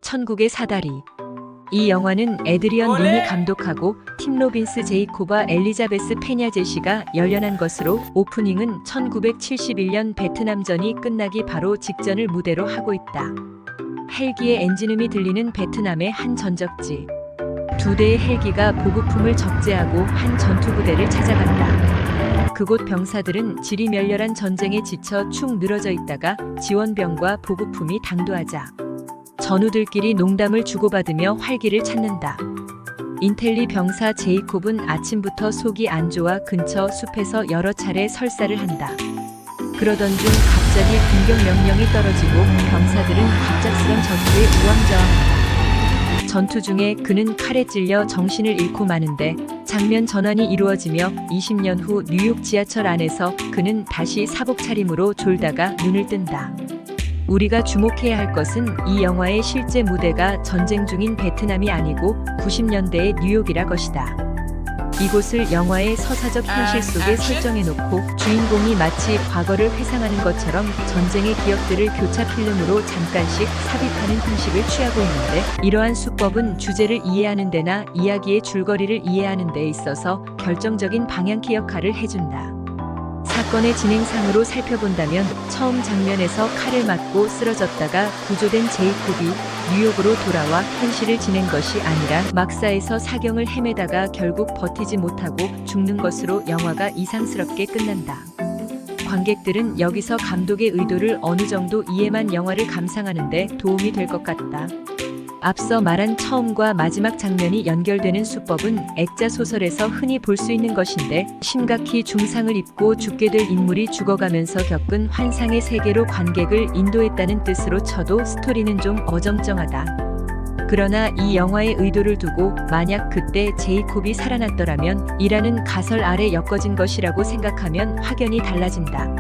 천국의 사다리. 이 영화는 에드리언 린이 감독하고 팀 로빈스 제이콥과 엘리자베스 페냐제시가 열연한 것으로 오프닝은 1971년 베트남전이 끝나기 바로 직전을 무대로 하고 있다. 헬기의 엔진음이 들리는 베트남의 한 전적지. 두 대의 헬기가 보급품을 적재하고 한 전투부대를 찾아간다. 그곳 병사들은 지리멸렬한 전쟁에 지쳐 축 늘어져 있다가 지원병과 보급품이 당도하자 전우들끼리 농담을 주고받으며 활기를 찾는다. 인텔리 병사 제이콥은 아침부터 속이 안 좋아 근처 숲에서 여러 차례 설사를 한다. 그러던 중 갑자기 공격 명령이 떨어지고 병사들은 갑작스런 전투에 우왕좌왕한다. 전투 중에 그는 칼에 찔려 정신을 잃고 마는데 장면 전환이 이루어지며 20년 후 뉴욕 지하철 안에서 그는 다시 사복 차림으로 졸다가 눈을 뜬다. 우리가 주목해야 할 것은 이 영화의 실제 무대가 전쟁 중인 베트남이 아니고 90년대의 뉴욕이라 것이다. 이곳을 영화의 서사적 현실 속에 설정해놓고 주인공이 마치 과거를 회상하는 것처럼 전쟁의 기억들을 교차 필름으로 잠깐씩 삽입하는 형식을 취하고 있는데, 이러한 수법은 주제를 이해하는 데나 이야기의 줄거리를 이해하는 데 있어서 결정적인 방향키 역할을 해준다. 사건의 진행상으로 살펴본다면 처음 장면에서 칼을 맞고 쓰러졌다가 구조된 제이콥이 뉴욕으로 돌아와 현실을 지낸 것이 아니라 막사에서 사경을 헤매다가 결국 버티지 못하고 죽는 것으로 영화가 이상스럽게 끝난다. 관객들은 여기서 감독의 의도를 어느 정도 이해만 영화를 감상하는 데 도움이 될 것 같다. 앞서 말한 처음과 마지막 장면이 연결되는 수법은 액자 소설에서 흔히 볼 수 있는 것인데, 심각히 중상을 입고 죽게 될 인물이 죽어가면서 겪은 환상의 세계로 관객을 인도했다는 뜻으로 쳐도 스토리는 좀 어정쩡하다. 그러나 이 영화의 의도를 두고 만약 그때 제이콥이 살아났더라면 이라는 가설 아래 엮어진 것이라고 생각하면 확연히 달라진다.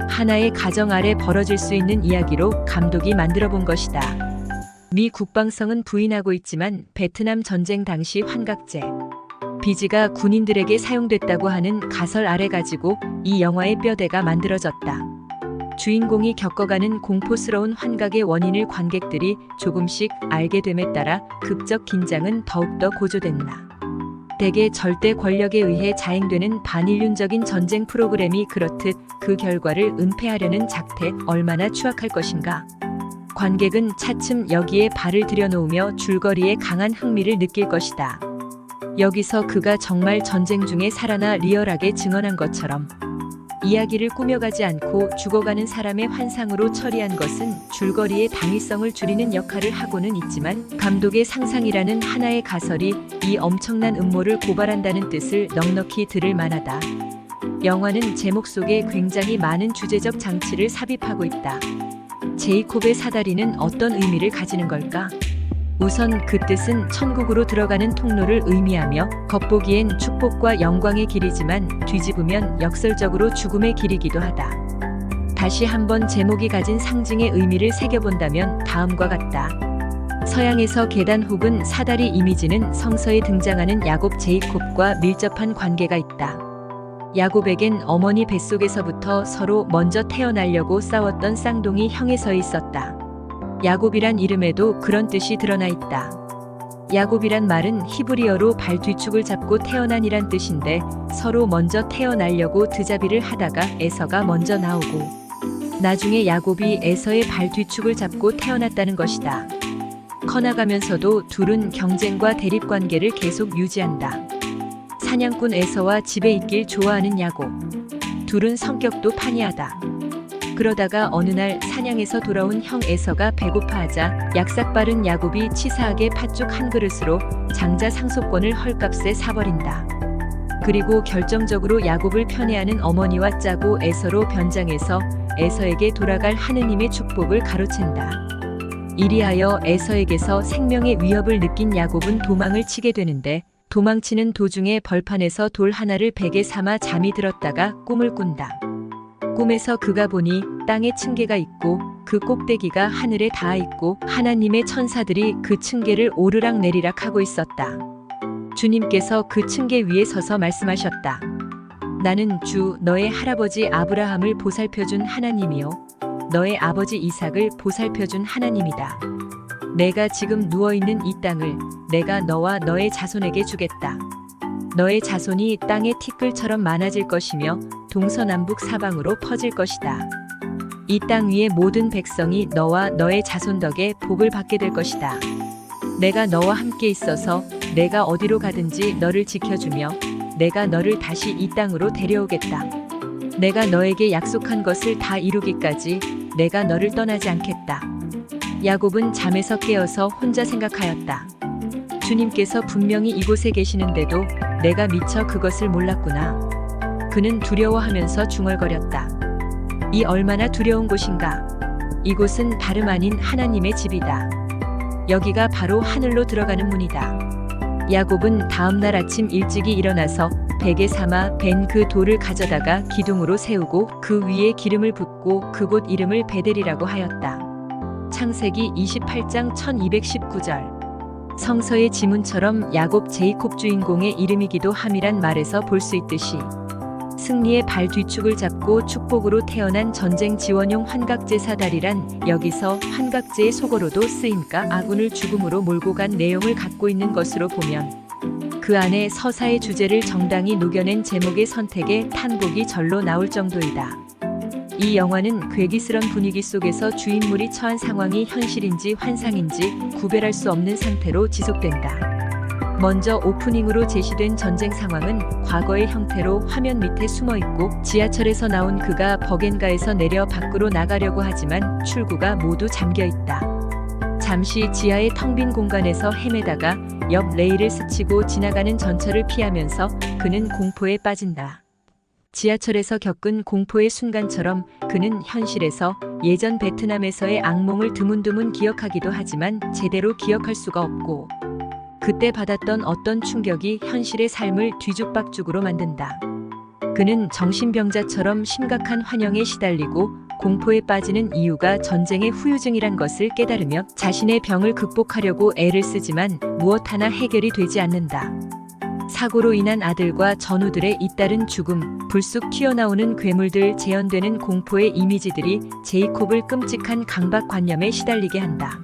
하나의 가정 아래 벌어질 수 있는 이야기로 감독이 만들어 본 것이다. 미 국방성은 부인하고 있지만 베트남 전쟁 당시 환각제 비지가 군인들에게 사용됐다고 하는 가설 아래 가지고 이 영화의 뼈대가 만들어졌다. 주인공이 겪어가는 공포스러운 환각의 원인을 관객들이 조금씩 알게 됨에 따라 극적 긴장은 더욱더 고조된다. 대개 절대 권력에 의해 자행되는 반인륜적인 전쟁 프로그램이 그렇듯 그 결과를 은폐하려는 작태 얼마나 추악할 것인가. 관객은 차츰 여기에 발을 들여놓으며 줄거리에 강한 흥미를 느낄 것이다. 여기서 그가 정말 전쟁 중에 살아나 리얼하게 증언한 것처럼 이야기를 꾸며가지 않고 죽어가는 사람의 환상으로 처리한 것은 줄거리의 당위성을 줄이는 역할을 하고는 있지만, 감독의 상상이라는 하나의 가설이 이 엄청난 음모를 고발한다는 뜻을 넉넉히 들을 만하다. 영화는 제목 속에 굉장히 많은 주제적 장치를 삽입하고 있다. 제이콥의 사다리는 어떤 의미를 가지는 걸까? 우선 그 뜻은 천국으로 들어가는 통로를 의미하며 겉보기엔 축복과 영광의 길이지만 뒤집으면 역설적으로 죽음의 길이기도 하다. 다시 한번 제목이 가진 상징의 의미를 새겨본다면 다음과 같다. 서양에서 계단 혹은 사다리 이미지는 성서에 등장하는 야곱 제이콥과 밀접한 관계가 있다. 야곱에겐 어머니 뱃속에서부터 서로 먼저 태어나려고 싸웠던 쌍둥이 형이 서 있었다. 야곱이란 이름에도 그런 뜻이 드러나 있다. 야곱이란 말은 히브리어로 발 뒤축을 잡고 태어난이란 뜻인데, 서로 먼저 태어나려고 드자비를 하다가 에서가 먼저 나오고 나중에 야곱이 에서의 발 뒤축을 잡고 태어났다는 것이다. 커나가면서도 둘은 경쟁과 대립관계를 계속 유지한다. 사냥꾼 에서와 집에 있길 좋아하는 야곱. 둘은 성격도 판이하다. 그러다가 어느 날 사냥에서 돌아온 형 에서가 배고파하자 약삭빠른 야곱이 치사하게 팥죽 한 그릇으로 장자 상속권을 헐값에 사버린다. 그리고 결정적으로 야곱을 편애하는 어머니와 짜고 에서로 변장해서 에서에게 돌아갈 하느님의 축복을 가로챈다. 이리하여 에서에게서 생명의 위협을 느낀 야곱은 도망을 치게 되는데, 도망치는 도중에 벌판에서 돌 하나를 베개 삼아 잠이 들었다가 꿈을 꾼다. 꿈에서 그가 보니 땅에 층계가 있고 그 꼭대기가 하늘에 닿아 있고 하나님의 천사들이 그 층계를 오르락 내리락 하고 있었다. 주님께서 그 층계 위에 서서 말씀하셨다. 나는 주 너의 할아버지 아브라함을 보살펴준 하나님이요 너의 아버지 이삭을 보살펴준 하나님이다. 내가 지금 누워있는 이 땅을 내가 너와 너의 자손에게 주겠다. 너의 자손이 땅의 티끌처럼 많아질 것이며 동서남북 사방으로 퍼질 것이다. 이 땅 위의 모든 백성이 너와 너의 자손 덕에 복을 받게 될 것이다. 내가 너와 함께 있어서 내가 어디로 가든지 너를 지켜주며 내가 너를 다시 이 땅으로 데려오겠다. 내가 너에게 약속한 것을 다 이루기까지 내가 너를 떠나지 않겠다. 야곱은 잠에서 깨어서 혼자 생각하였다. 주님께서 분명히 이곳에 계시는데도 내가 미처 그것을 몰랐구나. 그는 두려워하면서 중얼거렸다. 이 얼마나 두려운 곳인가. 이곳은 다름 아닌 하나님의 집이다. 여기가 바로 하늘로 들어가는 문이다. 야곱은 다음날 아침 일찍이 일어나서 베개 삼아 벤 그 돌을 가져다가 기둥으로 세우고 그 위에 기름을 붓고 그곳 이름을 베델이라고 하였다. 창세기 28장 1219절. 성서의 지문처럼 야곱 제이콥 주인공의 이름이기도 함이란 말에서 볼 수 있듯이 승리의 발 뒤축을 잡고 축복으로 태어난 전쟁 지원용 환각제사달이란 여기서 환각제의 속어로도 쓰임까 아군을 죽음으로 몰고 간 내용을 갖고 있는 것으로 보면 그 안에 서사의 주제를 정당히 녹여낸 제목의 선택에 탄복이 절로 나올 정도이다. 이 영화는 괴기스런 분위기 속에서 주인물이 처한 상황이 현실인지 환상인지 구별할 수 없는 상태로 지속된다. 먼저 오프닝으로 제시된 전쟁 상황은 과거의 형태로 화면 밑에 숨어 있고 지하철에서 나온 그가 버겐가에서 내려 밖으로 나가려고 하지만 출구가 모두 잠겨 있다. 잠시 지하의 텅 빈 공간에서 헤매다가 옆 레일을 스치고 지나가는 전철을 피하면서 그는 공포에 빠진다. 지하철에서 겪은 공포의 순간처럼 그는 현실에서 예전 베트남에서의 악몽을 드문드문 기억하기도 하지만 제대로 기억할 수가 없고 그때 받았던 어떤 충격이 현실의 삶을 뒤죽박죽으로 만든다. 그는 정신병자처럼 심각한 환영에 시달리고 공포에 빠지는 이유가 전쟁의 후유증이란 것을 깨달으며 자신의 병을 극복하려고 애를 쓰지만 무엇 하나 해결이 되지 않는다. 사고로 인한 아들과 전우들의 잇따른 죽음, 불쑥 튀어나오는 괴물들 재현되는 공포의 이미지들이 제이콥을 끔찍한 강박관념에 시달리게 한다.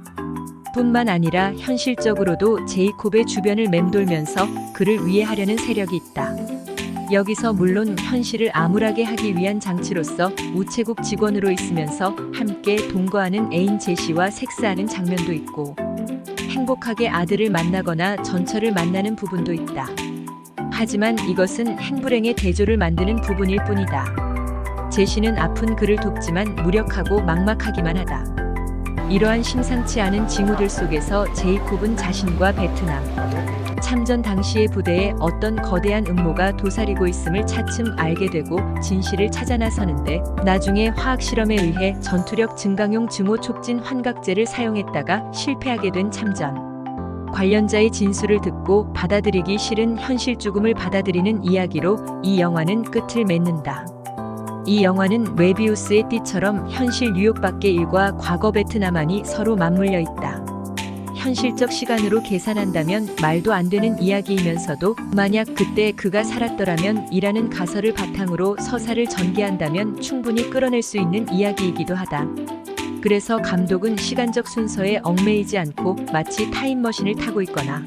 뿐만 아니라 현실적으로도 제이콥의 주변을 맴돌면서 그를 위해하려는 세력이 있다. 여기서 물론 현실을 암울하게 하기 위한 장치로서 우체국 직원으로 있으면서 함께 동거하는 애인 제시와 섹스하는 장면도 있고 행복하게 아들을 만나거나 전처를 만나는 부분도 있다. 하지만 이것은 행불행의 대조를 만드는 부분일 뿐이다. 제시는 아픈 그를 돕지만 무력하고 막막하기만 하다. 이러한 심상치 않은 징후들 속에서 제이콥은 자신과 베트남 참전 당시의 부대에 어떤 거대한 음모가 도사리고 있음을 차츰 알게 되고 진실을 찾아 나서는데 나중에 화학실험에 의해 전투력 증강용 증오 촉진 환각제를 사용했다가 실패하게 된 참전 관련자의 진술을 듣고 받아들이기 싫은 현실 죽음을 받아들이는 이야기로 이 영화는 끝을 맺는다. 이 영화는 웨비우스의 띠처럼 현실 뉴욕 밖의 일과 과거 베트남안이 서로 맞물려 있다. 현실적 시간으로 계산한다면 말도 안 되는 이야기이면서도 만약 그때 그가 살았더라면 이라는 가설을 바탕으로 서사를 전개한다면 충분히 끌어낼 수 있는 이야기이기도 하다. 그래서 감독은 시간적 순서에 얽매이지 않고 마치 타임머신을 타고 있거나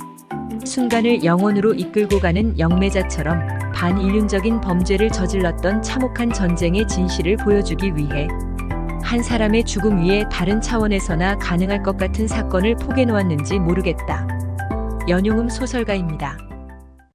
순간을 영혼으로 이끌고 가는 영매자처럼 반인륜적인 범죄를 저질렀던 참혹한 전쟁의 진실을 보여주기 위해 한 사람의 죽음 위에 다른 차원에서나 가능할 것 같은 사건을 포개놓았는지 모르겠다. 연용음 소설가입니다.